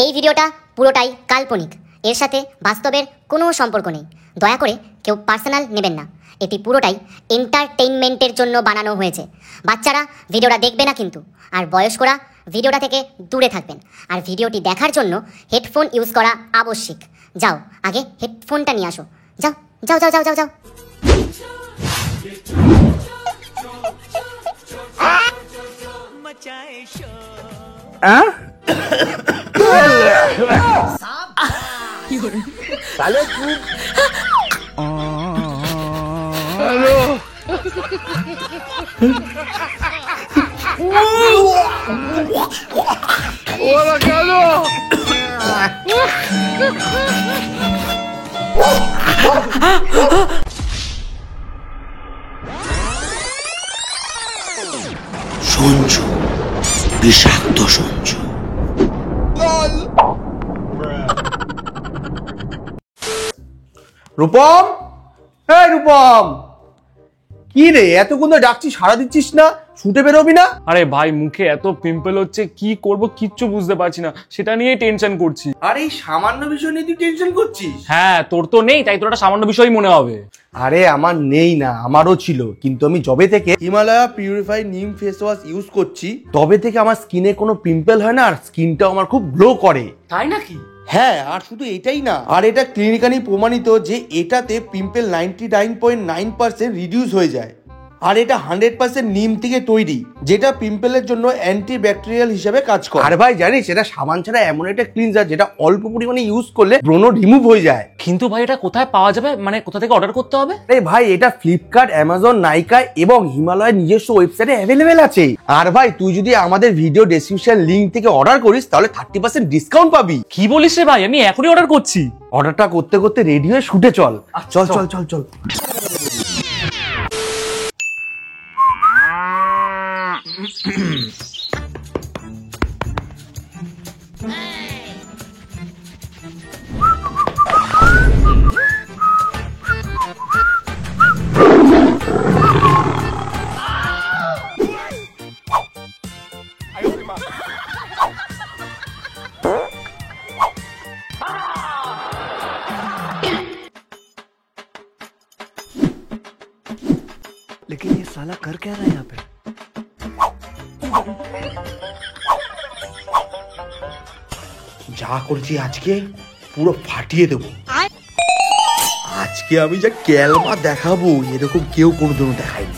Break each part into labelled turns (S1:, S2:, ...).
S1: এই ভিডিওটা পুরোটাই কাল্পনিক, এর সাথে বাস্তবের কোনো সম্পর্ক নেই। দয়া করে কেউ পার্সোনাল নেবেন না। এটি পুরোটাই এন্টারটেইনমেন্টের জন্য বানানো হয়েছে। বাচ্চারা ভিডিওটা দেখবে না কিন্তু, আর বয়স্করা ভিডিওটা থেকে দূরে থাকবেন। আর ভিডিওটি দেখার জন্য হেডফোন ইউজ করা আবশ্যিক। যাও, আগে হেডফোনটা নিয়ে আসো। যাও যাও যাও যাও যাও যাও।
S2: साले तू हेलो ওরা কেন
S3: সঞ্জু, বিষাক্ত সঞ্জু।
S2: রূপম, হ্যাঁ রূপম, কি রে এতক্ষণ ডাকছি সাড়া দিচ্ছিস না? শুটে বেরোবি না?
S4: আরে ভাই, মুখে এত পিম্পল হচ্ছে, কি করব কিচ্ছু বুঝতে পারছি না, সেটা নিয়েই টেনশন করছি।
S2: আরে এই সামান্য বিষয় নিয়ে তুই টেনশন করছিস?
S4: হ্যাঁ, তোর তো নেই, তাই তোর একটা সামান্য বিষয়ই মনে হবে।
S2: আরে আমার নেই না, আমারও ছিল, কিন্তু আমি যবে থেকে হিমালয়া পিউরিফাই নিম ফেস ওয়াশ ইউজ করছি তবে থেকে আমার স্কিনে কোনো পিম্পল হয় না, আর স্কিনটাও আমার খুব গ্লো করে।
S4: তাই নাকি?
S2: হ্যাঁ, আর শুধু এটাই না, আর এটা ক্লিনিক্যালি প্রমাণিত যে এটাতে পিম্পল 99.9% রিডিউস হয়ে যায়। আর এটা 100% নিম থেকে তৈরি, যেটা পিম্পলের জন্য অ্যান্টিব্যাকটেরিয়াল হিসেবে কাজ করে। আর ভাই জানিস, এটা সাবান ছাড়া এমন একটা ক্লিনজার যেটা অল্প পরিমাণে ইউজ করলে ব্রণ রিমুভ হয়ে যায়।
S4: কিন্তু ভাই, এটা কোথায় পাওয়া যাবে? মানে কোথা থেকে অর্ডার করতে হবে?
S2: আরে ভাই, এটা ফ্লিপকার্ট, অ্যামাজন, নাইকা এবং হিমালয়ের নিজস্ব ওয়েবসাইটে অ্যাভেলেবেল আছে। আর ভাই, তুই যদি আমাদের ভিডিও ডেসক্রিপশন লিংক থেকে অর্ডার করিস তাহলে 30% ডিসকাউন্ট পাবি।
S4: কি বলিস রে ভাই, আমি এখনই অর্ডার করছি।
S2: অর্ডারটা করতে করতে রেডি হয়ে শুটে চল। চল চল চল চল।
S3: लेकिन ये साला कर क्या रहा है यहाँ पे?
S2: যা করছি আজকে পুরো ফাটিয়ে দেবো। আজকে আমি যা ক্যালমা দেখাবো এরকম কেউ কোনোদিনও দেখায়নি।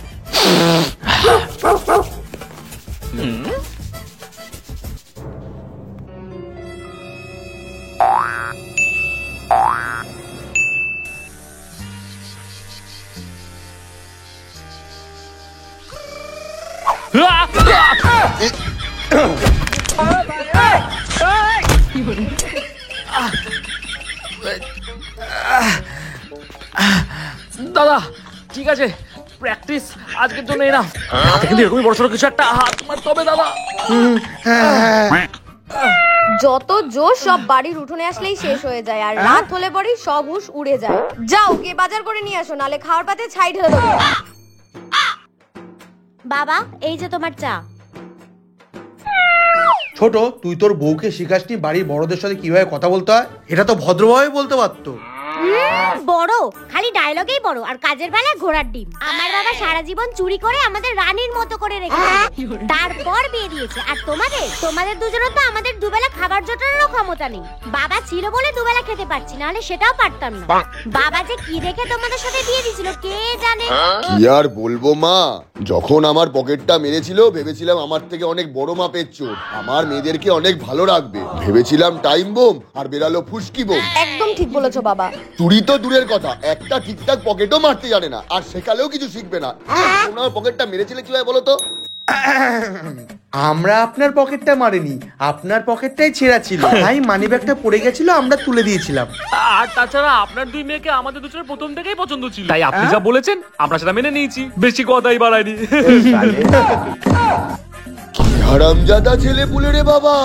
S4: দাদা ঠিক আছে, প্র্যাকটিস আজকের জন্য এনাফ। হাতে কিন্তু এরকমই বড় সড়ো কিছু একটা হাত মারতে হবে দাদা।
S5: যত জোশ সব বাড়ির উঠোনে আসলেই শেষ হয়ে যায়, আর রাত হলে পরেই সব হুশ উড়ে যায়। যাও গিয়ে বাজার করে নিয়ে আসো, নালে খাওয়ার পাতে ছাই ঢেলে দেবো। বাবা, এই যে তোমার চা।
S2: ছোট, তুই তোর বউকে শিখাসনি বাড়ির বড়দের সাথে কিভাবে কথা বলতে হয়? এটা তো ভদ্রভাবে বলতে পারতো।
S5: বড় খালি ডায়লগেই বড়, আর কাজের বেলায় ঘোড়ার ডিম। আমার বাবা সারা জীবন চুরি করে আমাদের রানীর মতো করে রেখেছে, তারপর বিয়ে দিয়েছে। আর তোমাদের দুজনের তো আমাদের দুবেলা খাবার জোটানোর ক্ষমতা নেই। বাবা ছিল বলে দুবেলা খেতে পারছি, নাহলে সেটাও পারতাম না। বাবা যে কি দেখে তোমাদের সাথে বিয়ে দিয়েছিল কে জানে।
S6: কি আর বলবো মা, যখন আমার পকেটটা মেরেছিল ভেবেছিলাম আমার থেকে অনেক বড় মাপের চোর, আমার মেয়েদেরকে অনেক ভালো রাখবে। ভেবেছিলাম টাইম বোম, আর বেরালো ফুসকি বোম।
S5: একদম ঠিক বলেছো বাবা।
S6: চুরি তো দূরের কথা, একটা ঠিকঠাক পকেটও মারতে জানে না, আর সেকালেও কিছু শিখবে না। ওনার পকেটটা মেরেছিলে কিভাবে বলো তো?
S2: আমরা আপনার পকেটটা মারিনি, আপনার পকেটটাই ছেঁড়া ছিল, তাই মানি ব্যাগটা পড়ে গেছিল, আমরা তুলে দিয়েছিলাম।
S4: আর তাছাড়া আপনার দুই মেয়েকে আমাদের দুজনের প্রথম থেকেই পছন্দ ছিল, তাই আপনি যা বলেছেন আমরা সেটা মেনে নিয়েছি, বেশি কথাই বাড়াইনি।
S6: হারামজাদা ছেলে পুলে রে বাবা।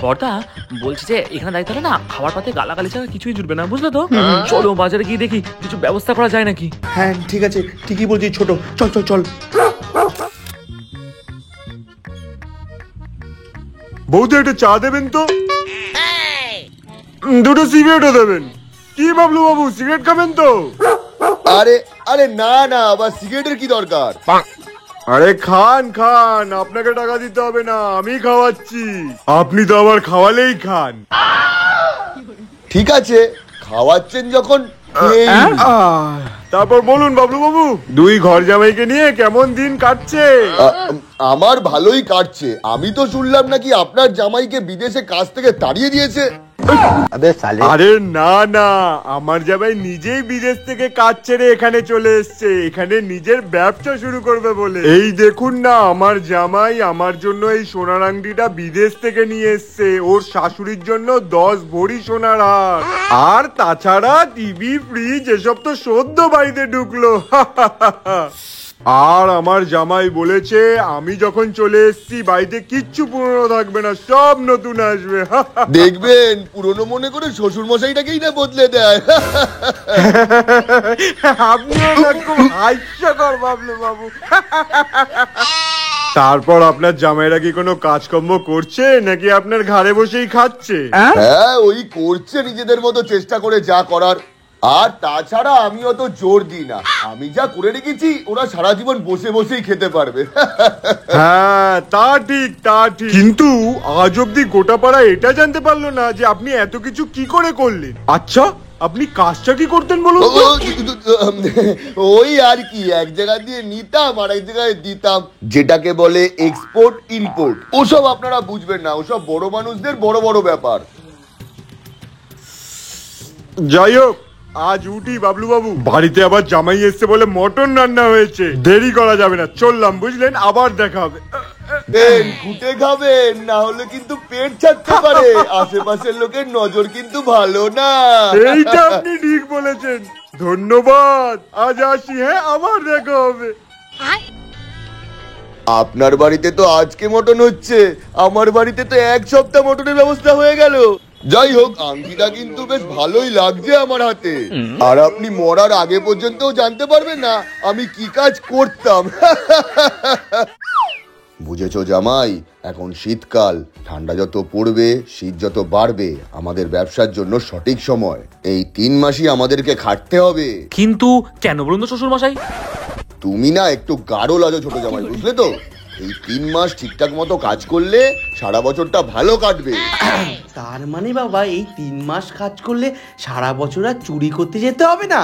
S4: বড়দা বলছি যে এখানে দাঁড়িয়ে থাকলে না খাবার পাতে গালাগালি ছাড়া কিছুই জুটবে না, বুঝলে তো? চলো বাজারে গিয়ে দেখি কিছু ব্যবস্থা করা যায় নাকি।
S2: হ্যাঁ ঠিক আছে, ঠিকই বলছি ছোট, চল চল চল।
S7: বৌদি একটা চা দেবেন তো, দুটো সিগারেটও দেবেন। কি বাবলু বাবু, সিগারেট খাবেন তো?
S6: আরে আরে না না, আবার সিগারেটের কি দরকার?
S7: আরে খান খান, আপনাকে টাকা দিতে হবে না, আমি খাওয়াচ্ছি। আপনি তো আবার খাওয়ালেই খান।
S6: ঠিক আছে, খাওয়াচ্ছেন যখন খেয়েই নিন।
S7: তারপর বলুন বাবলু বাবু, দুই ঘর জামাইকে নিয়ে কেমন দিন কাটছে?
S6: আমার ভালোই কাটছে। আমি তো শুনলাম নাকি আপনার জামাইকে বিদেশে কাজ থেকে তাড়িয়ে দিয়েছে।
S7: আরে না না, আমার জামাই নিজেই বিদেশ থেকে কাজ ছেড়ে এখানে চলে এসছে, এখানে নিজের ব্যবসা শুরু করবে বলে। এই দেখুন না, আমার জামাই আমার জন্য এই সোনার আংটিটা বিদেশ থেকে নিয়ে এসছে, ওর শাশুড়ির জন্য 10 ভরি সোনার হার। আর তাছাড়া টিভি, ফ্রিজ এসব তো সদ্য বাড়িতে ঢুকলো। আর আমার জামাই বলেছে আমি যখন চলে এসেছি বাড়িতে কিচ্ছু পুরনো থাকবে না, সব নতুন আসবে।
S6: দেখবেন পুরনো মনে করে শ্বশুর মশাইটাকেই না বদলে দেয়।
S7: আপনিও না খুব হাস্যকর বাবলু বাবু। তারপর আপনার জামাইরা কি কোনো কাজকর্ম করছে নাকি আপনার ঘরে বসেই খাচ্ছে?
S6: হ্যাঁ, ওই করছে নিজেদের মতো চেষ্টা করে যা করার। আর তাছাড়া আমি অত জোর দিই না, আমি যা করে রেখেছি ওরা সারা জীবন বসে বসেই খেতে পারবে।
S7: হ্যাঁ তা ঠিক, তা ঠিক। কিন্তু আজ অব্দি গোটা পাড়া এটা জানতে পারলো না যে আপনি এত কিছু কি করে করলেন। আচ্ছা, আপনি কাজটা কি করতেন বলুন তো?
S6: ওই আর কি, এক জায়গা দিয়ে নিতাম আর এক জায়গায় দিতাম, যেটাকে বলে এক্সপোর্ট ইম্পোর্ট। ওসব আপনারা বুঝবেন না, ওসব বড় মানুষদের বড় বড় ব্যাপার।
S7: যাই হোক, আজ উঠি বাবলু বাবু, বাড়িতে আবার জামাই এসছে বলে মটন রান্না হয়েছে, দেরি করা যাবে না, চললাম বুঝলেন, আবার দেখা হবে।
S6: ঘুটে খাবেন, না হলে কিন্তু পেট ছাড়তে পারে। আশেপাশের লোকের নজর কিন্তু ভালো না।
S7: এইটা আপনি ঠিক বলেছেন, ধন্যবাদ, আজ আসি, হ্যাঁ আবার দেখা হবে।
S6: আপনার বাড়িতে তো আজকে মটন হচ্ছে, আমার বাড়িতে তো 1 সপ্তাহ মটনের ব্যবস্থা হয়ে গেল। যাই হোক, আংটিটা কিন্তু বেশ ভালোই লাগছে আমার হাতে। আর আপনি মরার আগে পর্যন্তও জানতে পারবেন না আমি কি কাজ করতাম। বুঝেছো জামাই, এখন শীতকাল, ঠান্ডা যত পড়বে, শীত যত বাড়বে, আমাদের ব্যবসার জন্য সঠিক সময়। এই 3 মাসই আমাদেরকে খাটতে হবে।
S4: কিন্তু কেন বলুন তো শ্বশুর মশাই?
S6: তুমি না একটু গাঢ় লাজো ছোট জামাই, বুঝলে তো? এই 3 মাস ঠিকঠাক মতো কাজ করলে সারা বছরটা ভালো কাটবে।
S2: তার মানে বাবা, এই 3 মাস কাজ করলে সারা বছর আর চুরি করতে যেতে হবে না?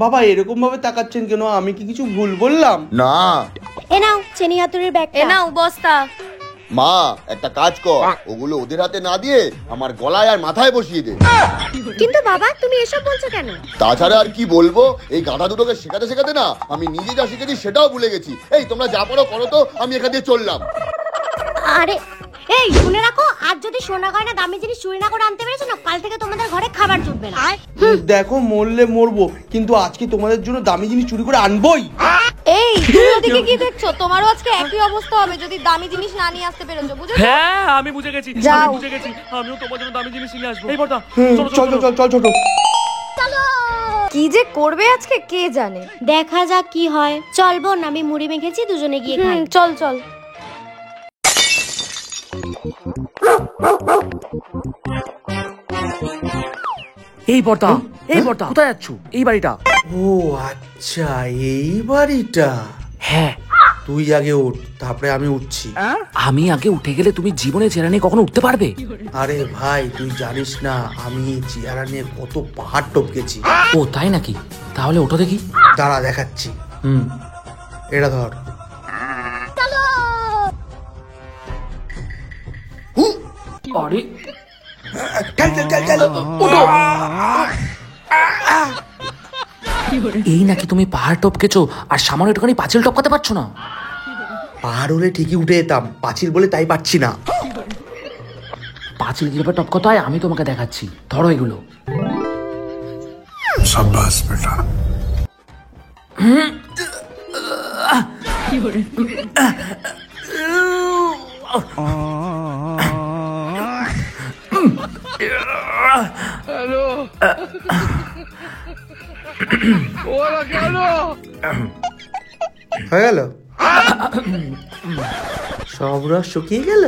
S2: বাবা এরকম ভাবে তাকাচ্ছেন কেন? আমি কি কিছু ভুল বললাম?
S6: না
S5: এ নাও চেনি হাতুড়ির ব্যাগ, এ নাও বস্তা।
S6: মা, একটা কাজ কর, ওগুলো ওদের হাতে না দিয়ে আমার গলায় আর মাথায় বসিয়ে দে।
S5: কিন্তু বাবা, তুমি এসব বলছো কেন?
S6: তাছাড়া আর কি বলবো, এই গাধা দুটোকে শেখাতে শেখাতে না আমি নিজে যা শিখেছি সেটাও ভুলে গেছি। এই তোমরা যা পারো করো তো, আমি এখান দিয়ে চললাম।
S5: আরে এই শুনে রাখো, আজ যদি সোনা গয়না দামি জিনিস চুরি না করে আনতে পেরেছো না, কাল থেকে তোমাদের ঘরে খাবার জুটবে না।
S2: দেখো, মরলে মরবো, কিন্তু আজকে তোমাদের জন্য দামি জিনিস চুরি করে আনবোই।
S8: এই তুমি ওদিকে কি দেখছো? তোমারও আজকে একই অবস্থা হবে যদি দামি জিনিস না নিয়ে আসতে পেরেছো, বুঝেছো?
S4: হ্যাঁ আমি বুঝে গেছি,
S8: যাও।
S4: আমি বুঝে গেছি, আমিও তোমার জন্য দামি জিনিস নিয়ে আসবো। এই বর্দা, চলো
S2: চল চল চল চল ছোট।
S8: কি যে করবে আজকে কে জানে।
S5: দেখা যাক কি হয়। চল বোন, আমি মুড়ি মেখেছি, দুজনে গিয়ে খাই।
S8: চল চল।
S4: এই বর্দা, এই বর্দা, কোথায় যাচ্ছ? এই বাড়িটা।
S2: ও আচ্ছা, এই বাড়িটা।
S4: হ্যাঁ,
S2: তুই আগে উঠ, তারপরে আমি উঠছি।
S4: আমি আগে উঠে গেলে তুমি জীবনে চেহারা নিয়ে কখনো উঠতে পারবে?
S2: আরে ভাই, তুই জানিস না আমি এই চেহারা নিয়ে কত পাহাড় টপকেছি।
S4: ও তাই নাকি? তাহলে ওটা দেখি।
S2: দাঁড়া দেখাচ্ছি। এটা ধর।
S4: আরে এই নাকি তুমি পাহাড় টপকেছো আর সামান্য একটুখানি পাঁচিল টপকাতে পারছো না?
S2: পাহাড় হলে ঠিকই উঠে যেতাম, পাঁচিল বলে তাই পারছি না।
S4: পাঁচিল কিভাবে টপকাতে হয় আমি তোমাকে দেখাচ্ছি, ধরো এগুলো।
S3: शाबाश बेटा।
S2: হয়ে গেল। সব রস শুকিয়ে গেল।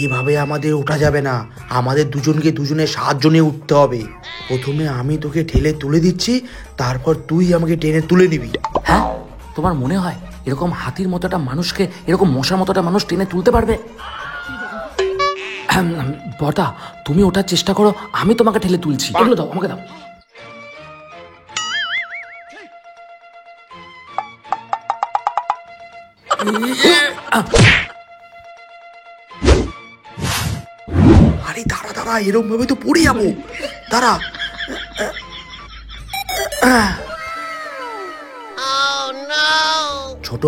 S2: এভাবে আমাদের ওঠা যাবে না, আমাদের দুজনকে দুজনের সাহায্যে উঠতে হবে। প্রথমে আমি তোকে ঠেলে তুলে দিচ্ছি, তারপর তুই আমাকে টেনে তুলে নিবি।
S4: হ্যাঁ, তোমার মনে হয় এরকম হাতির মতো একটা মানুষকে এরকম মশার মতো একটা মানুষ টেনে তুলতে পারবে? বর্দা, তুমি ওঠার চেষ্টা করো, আমি তোমাকে ঠেলে তুলছি। এগুলো দাও, আমাকে দাও।
S2: আরে দাঁড়া দাঁড়া, এরকম ভাবে তো পড়ে যাবো, দাঁড়া। ছোট,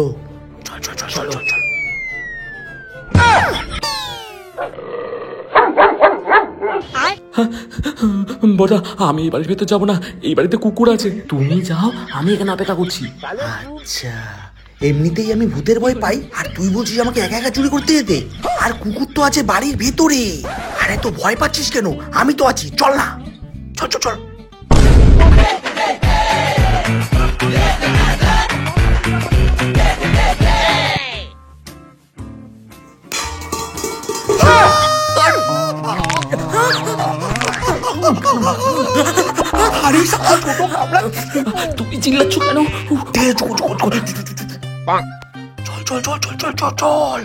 S2: চল চল চল চল চল চল।
S4: বর্দা, আমি এই বাড়ির ভেতর যাবো না, এই বাড়িতে কুকুর আছে। তুমি যাও, আমি এখানে অপেক্ষা করছি।
S2: আচ্ছা, এমনিতেই আমি ভূতের ভয় পাই, আর তুই বলছিস আমাকে একা একা চুরি করতে যেতে? আর কুকুর তো আছে বাড়ির ভেতরে। আরে তো ভয় পাচ্ছিস কেন? আমি তো আছি, চল না, চল চল চল। আরে সারা ছোট কামড়া,
S4: তুমি চিল্লাচ্ছ কেন?
S2: চল চল চল চল চল চল চল চল।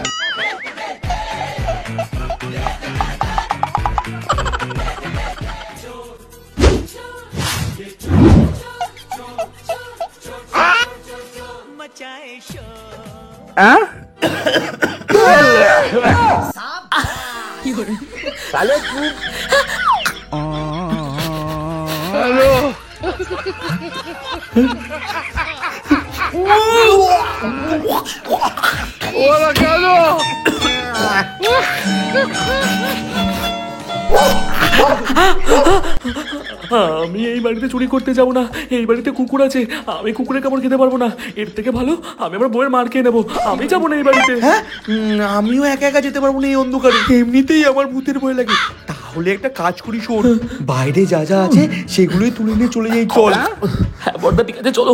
S4: আমি এই বাড়িতে চুরি করতে যাবো না, এই বাড়িতে কুকুর আছে, আমি কুকুরের কামড় খেতে পারবো না। এর থেকে ভালো আমি আমার বউয়ের মার খেয়ে নেবো। আমি যাবো না এই বাড়িতে।
S2: হ্যাঁ, আমিও একা একা যেতে পারবো না এই অন্ধকারে, এমনিতেই আমার ভূতের ভয় লাগে। তাহলে একটা কাজ করি, শোন, বাইরে যা যা আছে সেগুলোই তুলে নিয়ে চলে যাই, চল।
S4: হ্যাঁ বর্দা, ঠিক আছে, চলো।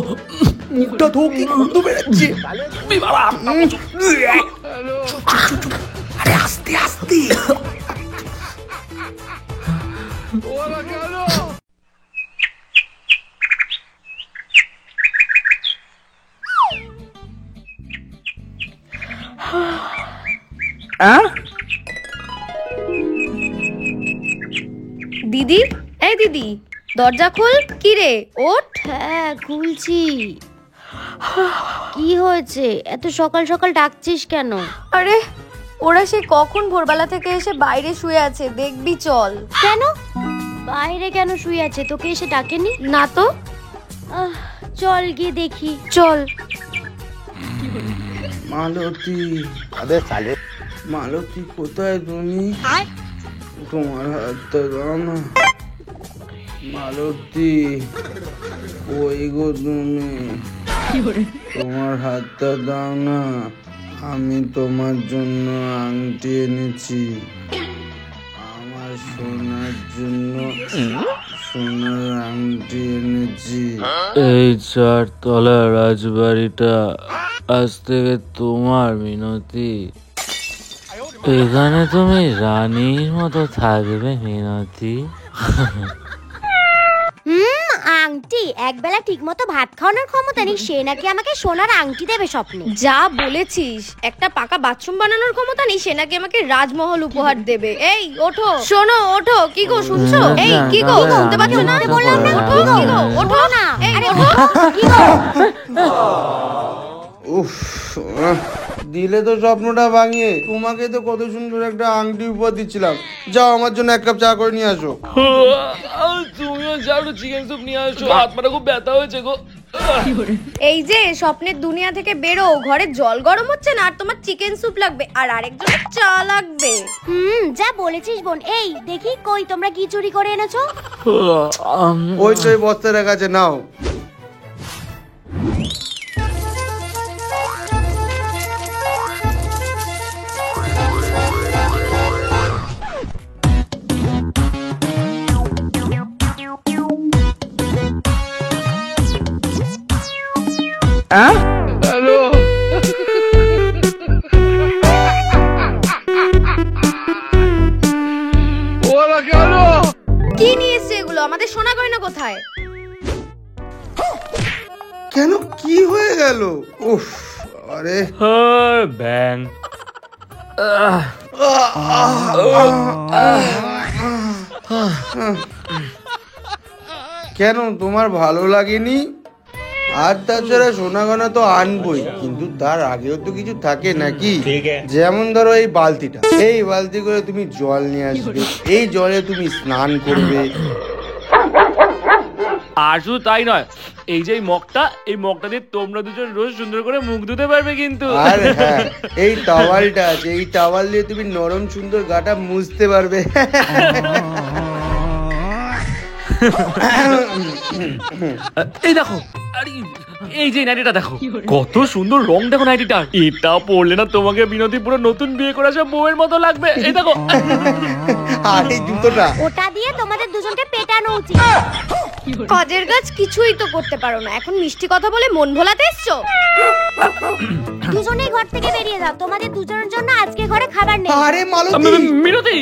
S2: মুখটা ধো, কি গন্ধ বেড়াচ্ছে। আরে আস্তে আস্তে।
S8: দিদি, এই দিদি, দরজা খোল। কি রে, ওঠ।
S5: হ্যাঁ, খুলছি। কি হয়েছে? এত সকাল সকাল ডাকছিস কেন?
S8: আরে ওরা সে কখন ভোরবেলা থেকে এসে বাইরে শুয়ে আছে, দেখবি চল।
S5: কেন বাইরে কেন শুয়ে আছে? তোকে এসে ডাকেনি?
S8: না তো।
S5: চল গিয়ে দেখি।
S8: চল।
S2: মালতী, মালতী কোথায় তুমি? তোমার হাতটা দাও না। মালতী, ওই গো তুমি, তোমার হাতটা দাও না। আমি তোমার জন্য আংটি এনেছি, আমার সোনার জন্য সোনার আংটি এনেছি।
S9: এই 4 তলার রাজবাড়িটা আজ থেকে তোমার, মিনতি। এখানে তুমি রানীর মতো থাকবে, মিনতি।
S5: আংটি? একবেলা ঠিক মতো ভাত খাওয়ানোর ক্ষমতা নেই, সে নাকি আমাকে সোনার আংটি দেবে স্বপ্নে?
S8: যা বলেছিস। একটা পাকা বাথরুম বানানোর ক্ষমতা নেই, সে নাকি আমাকে রাজমহল উপহার দেবে। এই ওঠো, শোনো, ওঠো। কি গো, শুনছো? এই কি গো, শুনতে পাচ্ছ না?
S5: বললাম না,
S8: ওঠো, কি গো, ওঠো না।
S5: আরে ওঠো, কি গো?
S2: উফ, দিলে তো স্বপ্নটা ভাঙিয়ে। তোমাকে তো কত সুন্দর একটা আংটি উপহার দিচ্ছিলাম। যাও, আমার জন্য 1 কাপ চা করে নিয়ে আসো।
S4: তুমিও যাও, চিকেন স্যুপ নিয়ে আসো, হাত পাটা খুব ব্যথা হয়েছে গো।
S8: এই যে স্বপ্নের দুনিয়া থেকে বেরো, ঘরে জল গরম হচ্ছে না, আর তোমার চিকেন স্যুপ লাগবে, আর আরেকজনের চা লাগবে।
S5: যা বলেছিস বোন। এই দেখি, কই তোমরা কি চুরি করে এনেছো?
S2: ওই তো এই বস্তায় রাখা আছে, নাও।
S8: আমাদের সোনা গয়না কোথায়?
S2: কেন, কি হয়ে গেল? উফ, আরে
S4: ব্যাং।
S2: কেন, তোমার ভালো লাগেনি? আর তাছাড়া সোনা গয়না তো আনবই, কিন্তু তার আগেও তো কিছু থাকে নাকি? যেমন ধরো এই বালতিটা, এই বালতি করে তুমি জল নিয়ে আসবে, এই জলে তুমি স্নান করবে।
S4: আর শুধু তাই নয়, এই যে এই মগটা দিয়ে তোমরা দুজন রোজ সুন্দর করে মুখ ধুতে পারবে কিন্তু।
S2: আর হ্যাঁ, এই টাওয়ালটা আছে, এই টাওয়াল দিয়ে তুমি নরম সুন্দর গাটা মুছতে পারবে।
S4: এই দেখো, আরে এই যে নাইটিটা দেখো, কত সুন্দর রং দেখো নাইটিটার। এটা পরলে না তোমাকে বিনোদী পুরো নতুন বিয়ে করা সব বউয়ের মতো লাগবে। এই দেখো।
S2: আর এই জুতোটা,
S5: ওটা দিয়ে তোমাদের দুজনকে পেটানো উচিত।
S8: কাজের কাজ কিছুই তো করতে পারো না, এখন মিষ্টি কথা বলে মন ভোলাতে এসছো?
S5: দুজনেই ঘর থেকে বেরিয়ে যাও, তোমাদের দুজনের জন্য আজকে ঘরে খাবার নেই।
S2: আরে মালতী,
S4: মিনতি,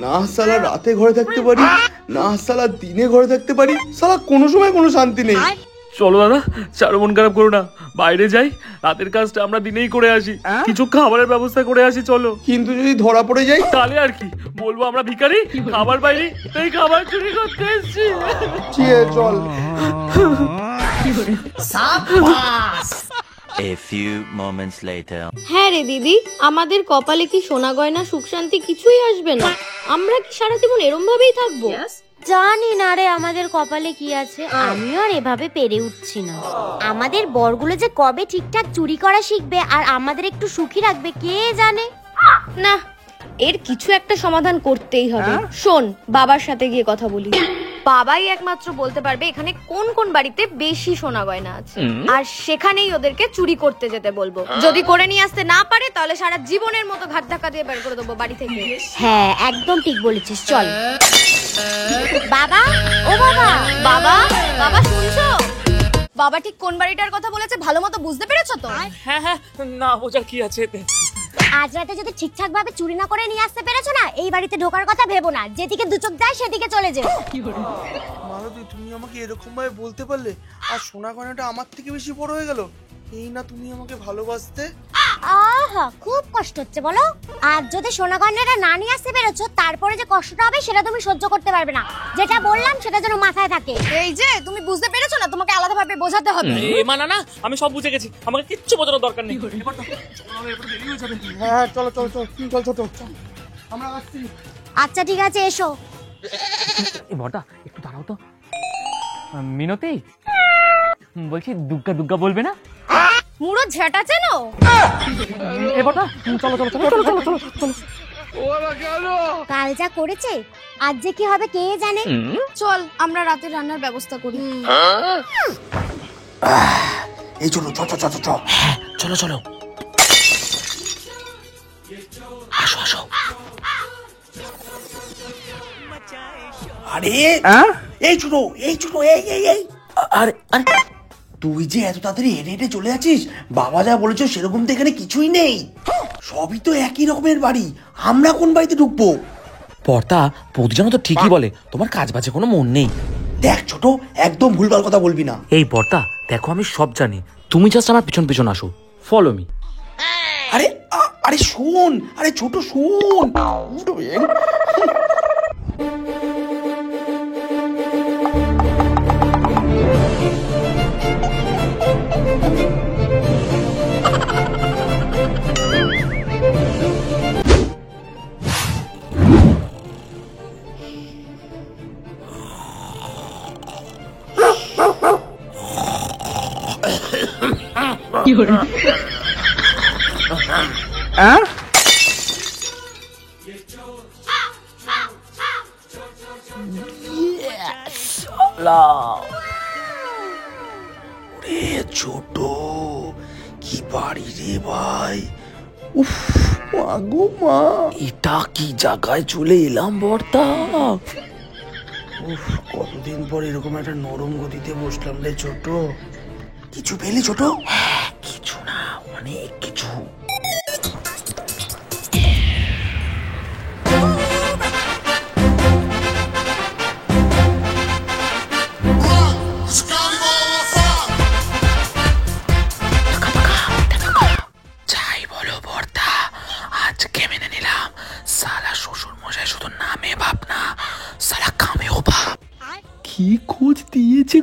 S2: না সালা রাতে ঘরে থাকতে পারি, না সালা দিনে ঘরে থাকতে পারি, সালা কোনো সময় কোনো শান্তি নেই।
S4: চলো দাদা, চারো মন খারাপ করো না, বাইরে যাই, রাতের কাজটা আমরা দিনেই করে আসি, কিছু খাবারের ব্যবস্থা করে আসি। চলো।
S2: কিন্তু যদি ধরা পড়ে যাই
S4: তাহলে আর কি বলবো, আমরা ভিখারি, খাবার বাইরে, তাই খাবার চুরি করতে এসেছি।
S2: ঠিক আছে, চল।
S3: A few moments later.
S8: হ্যাঁ রে দিদি, আমাদের কপালে কি সোনা গয়না সুখ শান্তি কিছুই আসবে না? আমরা কি সারা জীবন এরম ভাবেই থাকবো?
S5: জানি না রে আমাদের কপালে কি আছে, আমিও আর এভাবে পেরে উঠছি না। আমাদের বরগুলো যে কবে ঠিকঠাক চুরি করা শিখবে আর আমাদের একটু সুখী রাখবে কে জানে।
S8: না, এর কিছু একটা সমাধান করতেই হবে। শোন, বাবার সাথে গিয়ে কথা বলি। বাবাই একমাত্র বলতে পারবে এখানে কোন কোন বাড়িতে বেশি সোনা গয়না আছে, আর সেখানেই ওদেরকে চুরি করতে যেতে বলবো। যদি করে নিয়ে আসতে না পারে তাহলে সারা জীবনের মতো ঘাট ধাক্কা দিয়ে বের করে দেবো বাড়ি থেকে।
S5: হ্যাঁ, একদম ঠিক বলেছিস, চল। বাবা, ও বাবা,
S8: বাবা, বাবা শুনছো? বাবা ঠিক কোন বাড়িটার কথা বলেছে ভালো মতো বুঝতে পেরেছো তো?
S4: হ্যাঁ হ্যাঁ, না বোঝার কি আছে এতে।
S5: আজ রাতে যদি ঠিকঠাক ভাবে চুরি না করে নিয়ে আসতে পেরেছো না, এই বাড়িতে ঢোকার কথা ভেবো না, যেদিকে দু চোখ যায় সেদিকে চলে যেও।
S2: মালতী, তুমি আমাকে এরকম ভাবে বলতে পারলে? আর সোনা গয়নাটা আমার থেকে বেশি বড় হয়ে গেল। এই না তুমি আমাকে ভালোবাসতে।
S5: আহা, খুব কষ্ট হচ্ছে বলো। আর যদি সোনা গয়নাটা না নিয়ে আসতে পেরেছো, তারপরে যে কষ্টটা হবে সেটা তুমি সহ্য করতে পারবে না। যেটা বললাম সেটা যেন মাথায় থাকে।
S8: এই যে তুমি বুঝতে পেরেছো না, তোমাকে আলাদা ভাবে বোঝাতে হবে।
S4: না, আমি সব বুঝে গেছি, আমাকে কিচ্ছু বোঝানোর দরকার নেই।
S2: হ্যাঁ, চলো চলো চলো, চল ছোট, আমরা আসছি।
S5: আচ্ছা ঠিক আছে, এসো।
S4: বড়দা একটু দাঁড়াও তো। মিনতি, বলছি দুগ্গা দুগ্গা বলবে না?
S8: মুড়ো ঝেটা চেনো?
S4: এ বড়দা, চলো চলো চলো চলো চলো চলো চলো।
S5: কাল যা করেছে, আজ যে কি হবে কে জানে।
S8: চল আমরা রাতে রান্নার ব্যবস্থা করি।
S2: এই চলো, চ চ চ চ।
S3: হ্যাঁ, চলো চলো। আসো আসো।
S2: আরে এই ছোট, এই ছোট, এই এই এই,
S3: আরে আরে,
S2: তুই যে এত তাড়াতাড়ি হেঁটে হেঁটে চলে যাচ্ছিস? বাবা যা বলেছো সেরকম তো এখানে কিছুই নেই, সবই তো একই রকমের বাড়ি। আমরা কোন বাড়িতে ঢুকবো?
S3: পর্দা প্রতিজন তো ঠিকই বলে, তোমার কাজ বাজে কোনো মন নেই।
S2: দেখ ছোট, একদম ভুলভাল কথা বলবি না।
S4: এই বড়দা দেখো, আমি সব জানি, তুমি জাস্ট আমার পিছন পিছন আসো, ফলো মি।
S2: আরে আরে শোন, আরে ছোট শোন। ওরে ছোট, কি বাড়ি রে ভাই। উফ, মাগো মা,
S3: এটা কি জায়গায় চলে এলাম বর্দা?
S2: উফ, কতদিন পর এরকম একটা নরম গতিতে বসলাম রে ছোট। কিছু পেলি ছোট?
S3: কিছু না, অনেক কিছু।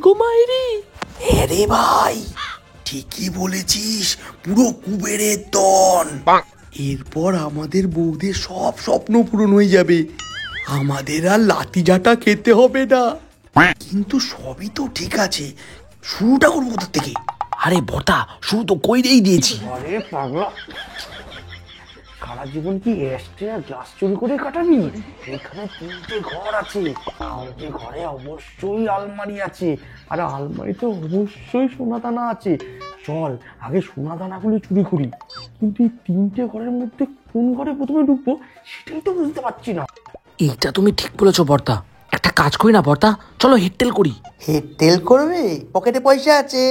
S3: গো মাইরি।
S2: আরে ভাই ঠিকই বলেছিস, পুরো কুবেরের দন। এরপর আমাদের বউদের সব স্বপ্ন পূরণ হয়ে যাবে, আমাদের আর লাঠি ঝাঁটা খেতে হবে না। কিন্তু সবই তো ঠিক আছে, শুরুটা করবো কোথা থেকে?
S3: আরে বর্দা, শুরু তো কইরেই দিয়েছি।
S10: আরে পাগলা, সারা জীবন কি এস্টে আর গ্লাস চুরি করে কাটাবি? এখানে 3টে ঘর আছে, 3টে ঘরে অবশ্যই আলমারি আছে, আর আলমারিতে অবশ্যই সোনাদানা আছে। চল আগে সোনাদানাগুলি চুরি করি, কিন্তু এই 3টে ঘরের মধ্যে কোন ঘরে প্রথমে ঢুকবো সেটাই তো বুঝতে পারছি না।
S3: এইটা তুমি ঠিক বলেছো বর্দা, একটা কাজ করি না বর্দা, চলো হেডটেল করি।
S2: হেডটেল করবে? পকেটে পয়সা আছে।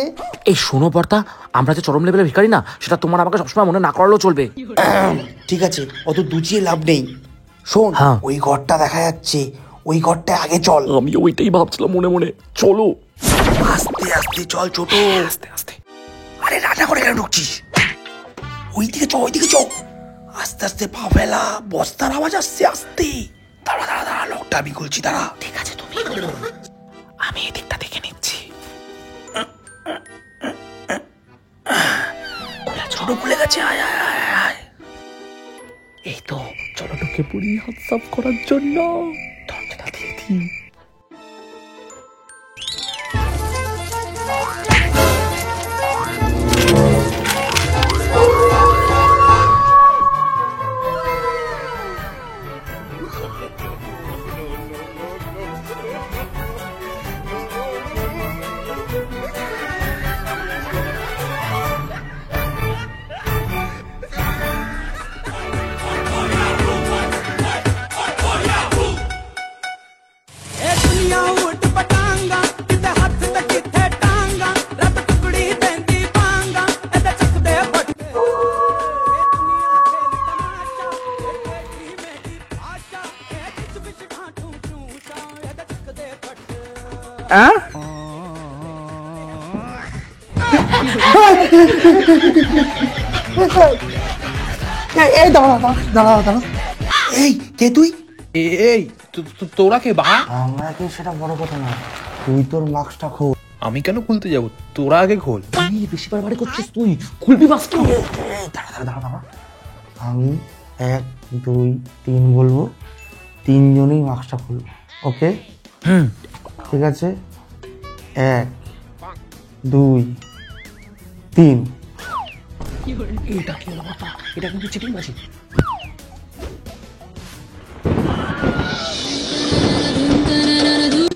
S3: এই শোনো বর্দা, আমরা যে চরম লেভেলের ভিখারি না, সেটা তোমার আমাকে সবসময় মনে না করালেও চলবে।
S2: ঠিক আছে, অত দুচিয়ে লাভ নেই। শোন,
S3: হ্যাঁ।
S2: ওই ঘরটা দেখা যাচ্ছে, ওই ঘরটা আগে চল।
S3: আমি ওইটাই ভাবছিলাম মনে মনে, চলো।
S2: আস্তে আস্তে চল ছোট,
S3: আস্তে আস্তে।
S2: আরে রান্না করে কেন ঢুকছিস? ওই দিকে চ, ওই দিকে চ, আস্তে আস্তে পা ফেলা, বস্তার আওয়াজ আসছে, আস্তে। দাঁড়া দাঁড়া দাঁড়া, লকটা আমি খুলছি, দাঁড়া।
S3: ঠিক আছে, তুমি করো, আমি এদিকটা দেখে নিচ্ছি।
S2: ছোট ভুলে গেছে, আয় আয় আয় আয়।
S3: এই তো, চলো ঢুকে পড়ি হাত সাফ করার জন্য। দরজাটা দিয়ে দিই।
S2: এই দাঁড়া দাঁড়া দাঁড়া, এই কে তুই?
S11: এই তোরা কে বা?
S10: আমরা কি সেটা বড় কথা না, তুই তোর মাস্কটা খোল।
S11: আমি কেন খুলতে যাবো? তোরা আগে খোল।
S3: বেশি বাড়াবাড়ি করছিস তুই, খুলবি মাস্ক।
S10: দাঁড়া দাঁড়া দাঁড়া দাঁড়া, আমি 1 2 3 বলবো, 3জনেই মাস্কটা খুলবো, ওকে? ঠিক আছে, 1 2 3।
S3: এটা কি হলো বাবা? এটা কিন্তু চিটিং বাজি।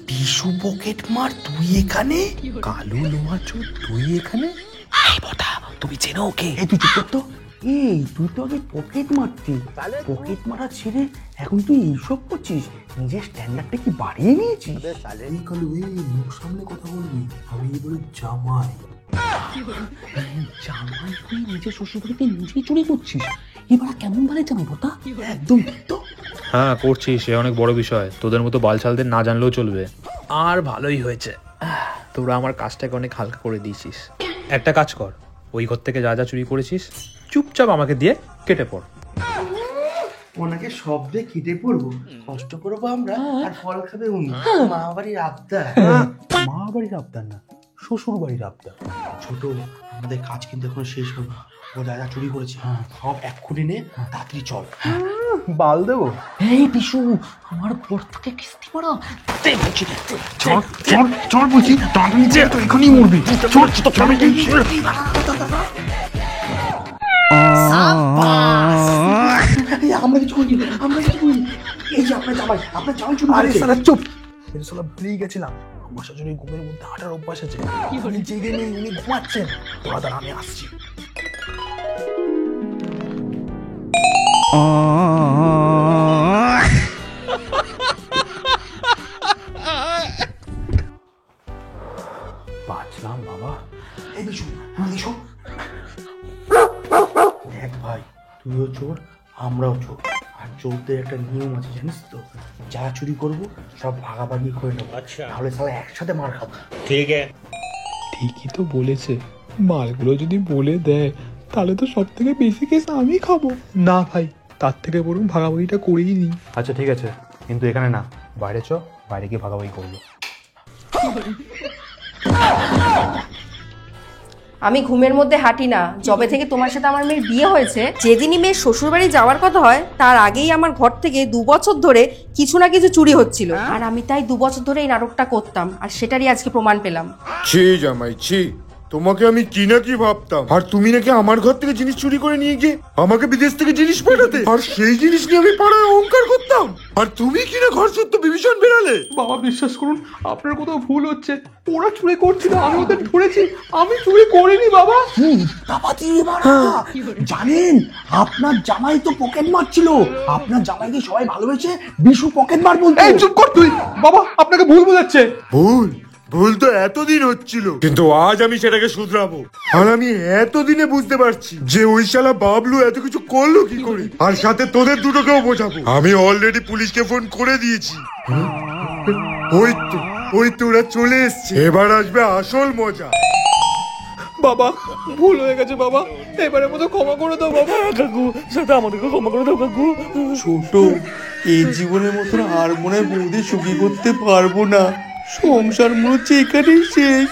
S2: টিস্যু পকেট মার তুই এখানে?
S11: কালু লোহা চোর তুই এখানে?
S3: এই বটা, তুমি চেনো ওকে?
S10: এই তুই চুপ কর তো। এই তুই তো আগে পকেট মারতি, পকেট মারা ছেড়ে এখন তুই এইসব করছিস, নিজের স্ট্যান্ডার্ডটা কি বাড়িয়ে নিয়েছিস?
S2: এই কালু, এই মুখ সামনে কথা বলবি, আমি বলি জামাই।
S3: জামাই তুই নিজের শ্বশুরবাড়িতে নিজেই চুরি করছিস, এবার কেমন বালে জামাই বটা?
S2: একদম ঠিক তো।
S11: হ্যাঁ করছি, সে অনেক বড় বিষয়, তোদের মতো বালছালদের না জানলেও চলবে। আর ভালোই হয়েছে, তোরা আমার কাজটাকে অনেক হালকা করে দিয়েছিস। একটা কাজ কর, ওই ঘর থেকে যা যা চুরি করেছিস চুপচাপ আমাকে দিয়ে কেটে পড়।
S2: ওনাকে শব্দে কেটে পড়বো, কষ্ট করবো আমরা, আর ফল খাবে উনি। মা বাড়ির আবদার।
S10: মা বাড়ির আবদার না, শ্বশুর বাড়ির আবদার।
S2: ছোট, আমাদের কাজ কিন্তু এখন শেষ হলো। ও যা যা চুরি করেছে সব এক্ষুনি নে, তাড়াতাড়ি চল।
S10: বাল দেবো?
S3: এই পিসু, আমার বর্তাকে কিস্তি পড়া।
S10: চল বলছি, টাকা নিচে তো এখনই মরবি।
S2: আমরা কিছু করি, আমরা কিছু করি। এই যে আপনার জামাই, আপনার জামাই চুরি
S10: আরে
S2: করেছে।
S10: সালা চুপ, এই সালা ভুলেই গেছিলাম, আমার শাশুড়ি ঘুমের মধ্যে হাঁটার অভ্যাস আছে। উনি জেগে নেই, উনি ঘুমাচ্ছেন। তোরা দাঁড়া, আমি আসছি। বাঁচলাম বাবা।
S2: এই বিশু, বিশু, দেখ ভাই, তুইও চোর, আমরাও চোর, আর চোরদের একটা নিয়ম আছে জানিস তো, যা চুরি করবো সব ভাগাভাগি করে নেবো। আচ্ছা, তাহলে সালা একসাথে মার খাবো।
S11: ঠিকই তো বলেছে, মালগুলো যদি বলে দেয় তাহলে তো সব থেকে বেশি কেস আমি খাবো। না ভাই, তার থেকে বরং ভাগাভাগিটা করেই নিই। আচ্ছা ঠিক আছে, কিন্তু এখানে না, বাইরে চ, বাইরে গিয়ে ভাগাভাগি করবো।
S12: আমি ঘুমের মধ্যে হাঁটি না। যবে থেকে তোমার সাথে আমার মেয়ের বিয়ে হয়েছে, যেদিনই মেয়ের শ্বশুরবাড়ি যাওয়ার কথা হয় তার আগেই আমার ঘর থেকে 2 বছর ধরে কিছু না কিছু চুরি হচ্ছিল। আর আমি তাই 2 বছর ধরে এই নাটকটা করতাম, আর সেটারই আজকে প্রমাণ পেলাম।
S7: ছি জামাই ছি, তোমাকে আমি কি না কি ভাবতাম, আর তুমি নাকি আমার ঘর থেকে জিনিস চুরি করে নিয়ে গিয়ে আমাকে বিদেশ থেকে জিনিস পাঠাতে, আর সেই জিনিস নিয়ে আমি পাড়ায় অহংকার করতাম, আর তুমি কি না ঘর সত্য বিভীষণ বেরালে।
S11: বাবা বিশ্বাস করুন, আপনার কোথাও ভুল হচ্ছে। ওরা চুরি করছিল, আমি ওদের ধরেছি, আমি চুরি করিনি বাবা।
S10: জানেন আপনার জামাই তো পকেট মারছিল, আপনার জামাইকে সবাই ভালোবেসে বিশু পকেট মার বলতো।
S11: এই চুপ কর তুই, বাবা আপনাকে ভুল বোঝাচ্ছে।
S7: ভুল তো এতদিন হচ্ছিল, কিন্তু আজ আমি সেটাকে শুধরাবো। আর আমি এতদিনে বুঝতে পারছি যে ওই শালা বাবলু এত কিছু করলো কি করে, আর সাথে তোদের দুটোকেও বোঝাবো। আমি অলরেডি পুলিশকে ফোন করে দিয়েছি। ওই তো ওরা চলে এসছে, এবার আসবে আসল মজা।
S11: বাবা ভুল হয়ে গেছে বাবা, এবারের মতো ক্ষমা করে দাও বাবা।
S4: কাকু সেটা আমাদেরকে ক্ষমা করে দাও কাকু।
S2: ছোট, এই জীবনের মতন আর মনে হয় বৌদি সুখী করতে পারবো না। সংসার মনে হচ্ছে এখানেই শেষ।